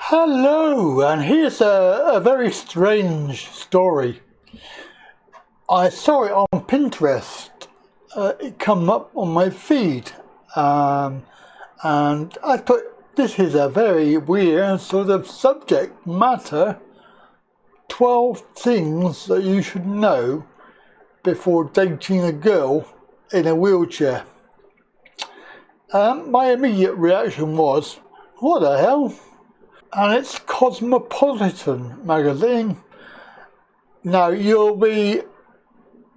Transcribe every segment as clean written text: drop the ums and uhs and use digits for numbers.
Hello, and here's a very strange story. I saw it on Pinterest. It come up on my feed, and I thought this is a very weird sort of subject matter. 12 things that you should know before dating a girl in a wheelchair. My immediate reaction was, what the hell? And it's Cosmopolitan magazine. Now you'll be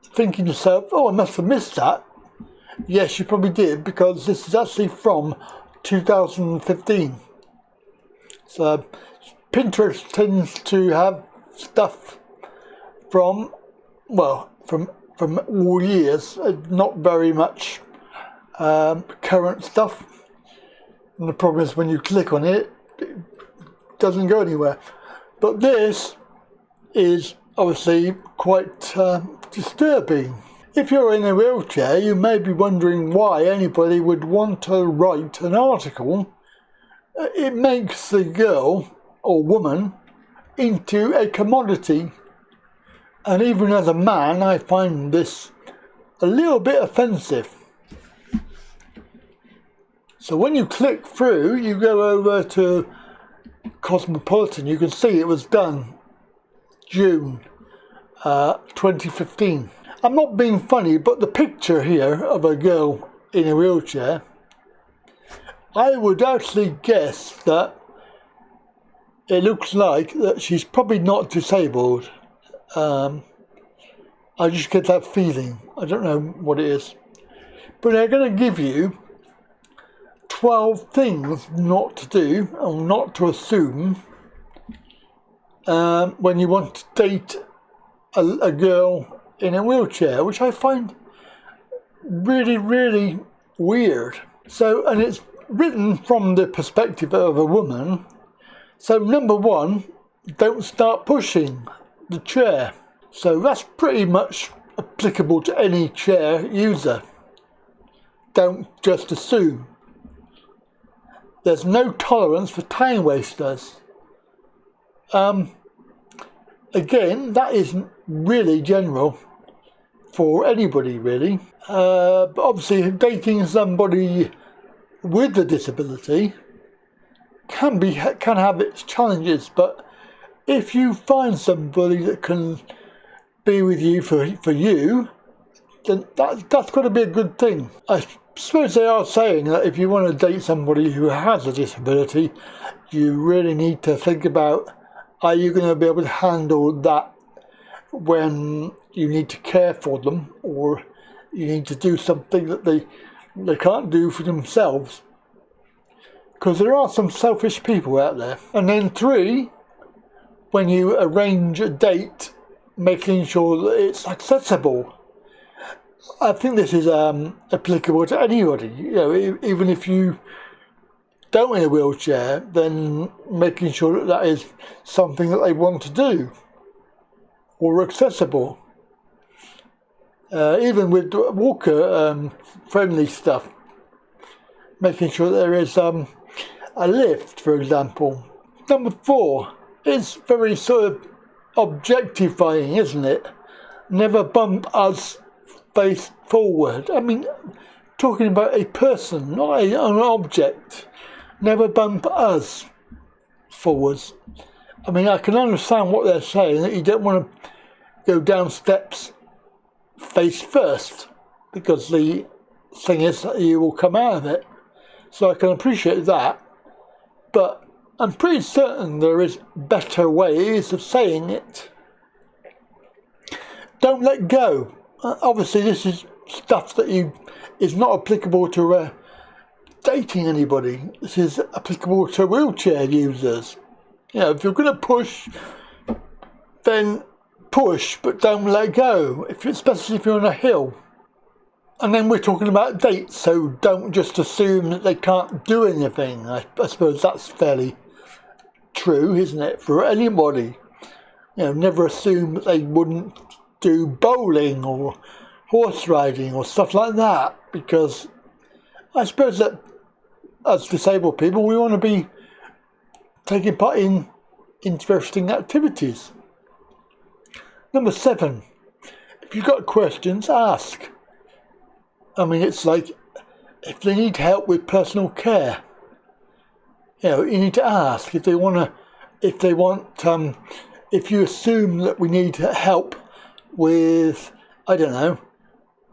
thinking to yourself, oh, I must have missed that. Yes, you probably did, because this is actually from 2015. So Pinterest tends to have stuff from all years, not very much current stuff. And the problem is when you click on it, doesn't go anywhere. But this is obviously quite disturbing. If you're in a wheelchair, you may be wondering why anybody would want to write an article. It makes the girl or woman into a commodity. And even as a man, I find this a little bit offensive. So when you click through, you go over to Cosmopolitan, you can see it was done June 2015. I'm not being funny, but the picture here of a girl in a wheelchair, I would actually guess that it looks like that she's probably not disabled. I just get that feeling. I don't know what it is. But they're going to give you 12 things not to do or not to assume when you want to date a girl in a wheelchair, which I find really, really weird. So, and it's written from the perspective of a woman. So number one, don't start pushing the chair. So that's pretty much applicable to any chair user. Don't just assume. There's no tolerance for time wasters. Again, that isn't really general for anybody, really. But obviously, dating somebody with a disability can have its challenges. But if you find somebody that can be with you for you, then that's got to be a good thing. I suppose they are saying that if you want to date somebody who has a disability, you really need to think about, are you going to be able to handle that when you need to care for them, or you need to do something that they can't do for themselves. Because there are some selfish people out there. And then 3, when you arrange a date, making sure that it's accessible. I think this is applicable to anybody. You know, even if you don't in a wheelchair, then making sure that is something that they want to do or accessible. Even with walker friendly stuff, making sure that there is a lift, for example. Number 4, it's very sort of objectifying, isn't it? Never bump us face forward. I mean, talking about a person, not an object. Never bump us forwards. I mean, I can understand what they're saying, that you don't want to go down steps face first, because the thing is that you will come out of it. So I can appreciate that. But I'm pretty certain there is better ways of saying it. Don't let go. Obviously, this is stuff that is not applicable to dating anybody. This is applicable to wheelchair users. You know, if you're going to push, then push, but don't let go. Especially if you're on a hill. And then we're talking about dates, so don't just assume that they can't do anything. I suppose that's fairly true, isn't it, for anybody? You know, never assume that they wouldn't do bowling or horse riding or stuff like that, because I suppose that as disabled people we want to be taking part in interesting activities. Number 7, if you've got questions, ask. I mean, it's like if they need help with personal care, you need to ask. If you assume that we need help with, I don't know,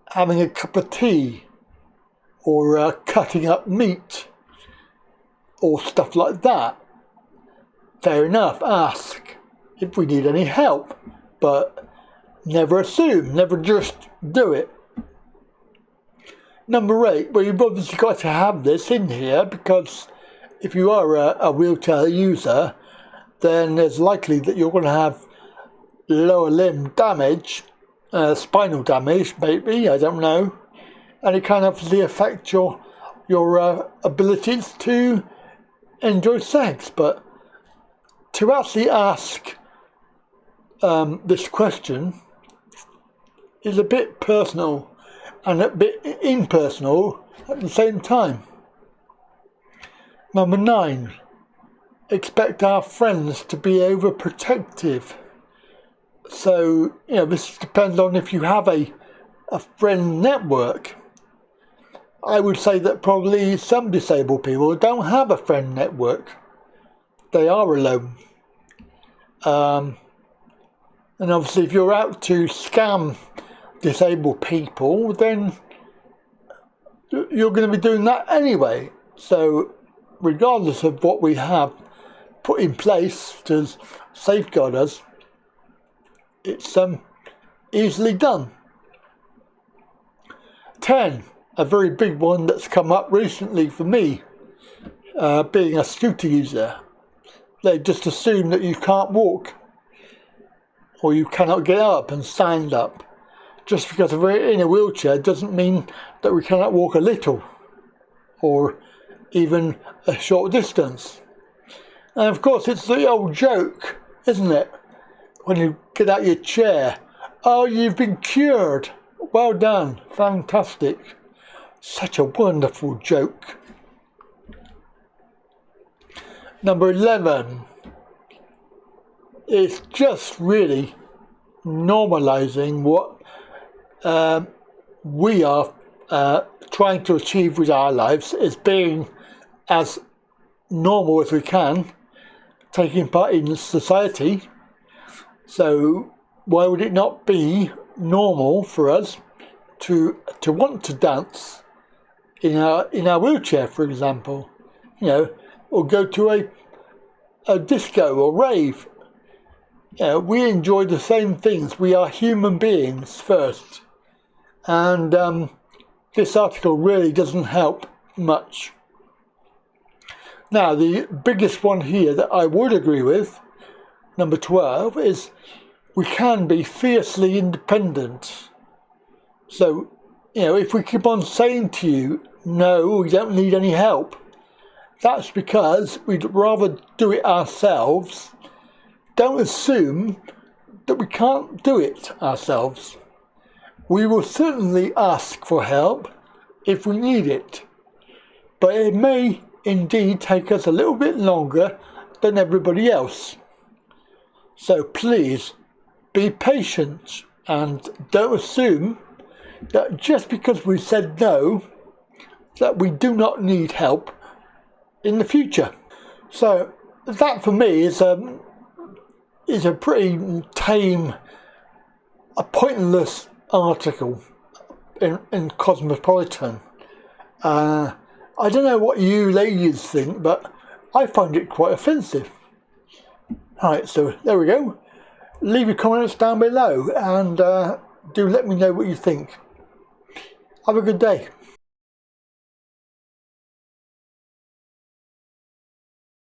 having a cup of tea or cutting up meat or stuff like that, fair enough, ask if we need any help, but never assume, never just do it. Number 8, well, you've obviously got to have this in here because if you are a wheelchair user, then it's likely that you're going to have lower limb damage, spinal damage maybe, I don't know, and it can obviously affect your abilities to enjoy sex. But to actually ask this question is a bit personal and a bit impersonal at the same time. Number 9, expect our friends to be overprotective. So, this depends on if you have a friend network. I would say that probably some disabled people don't have a friend network. They are alone. And obviously if you're out to scam disabled people, then you're going to be doing that anyway. So regardless of what we have put in place to safeguard us, it's easily done. 10, a very big one that's come up recently for me, being a scooter user. They just assume that you can't walk or you cannot get up and stand up. Just because we're in a wheelchair doesn't mean that we cannot walk a little or even a short distance. And of course it's the old joke, isn't it? When you get out your chair, oh, you've been cured. Well done, fantastic. Such a wonderful joke. Number 11, it's just really normalising what we are trying to achieve with our lives, is being as normal as we can, taking part in society. So why would it not be normal for us to want to dance in our wheelchair, for example, or go to a disco or rave? We enjoy the same things. We are human beings first, and this article really doesn't help much. Now, the biggest one here that I would agree with, number 12, is we can be fiercely independent. So, if we keep on saying to you, no, we don't need any help, that's because we'd rather do it ourselves. Don't assume that we can't do it ourselves. We will certainly ask for help if we need it, but it may indeed take us a little bit longer than everybody else. So please be patient and don't assume that just because we said no, that we do not need help in the future. So that for me is a pretty tame, a pointless article in Cosmopolitan. I don't know what you ladies think, but I find it quite offensive. Alright, so there we go. Leave your comments down below and do let me know what you think. Have a good day.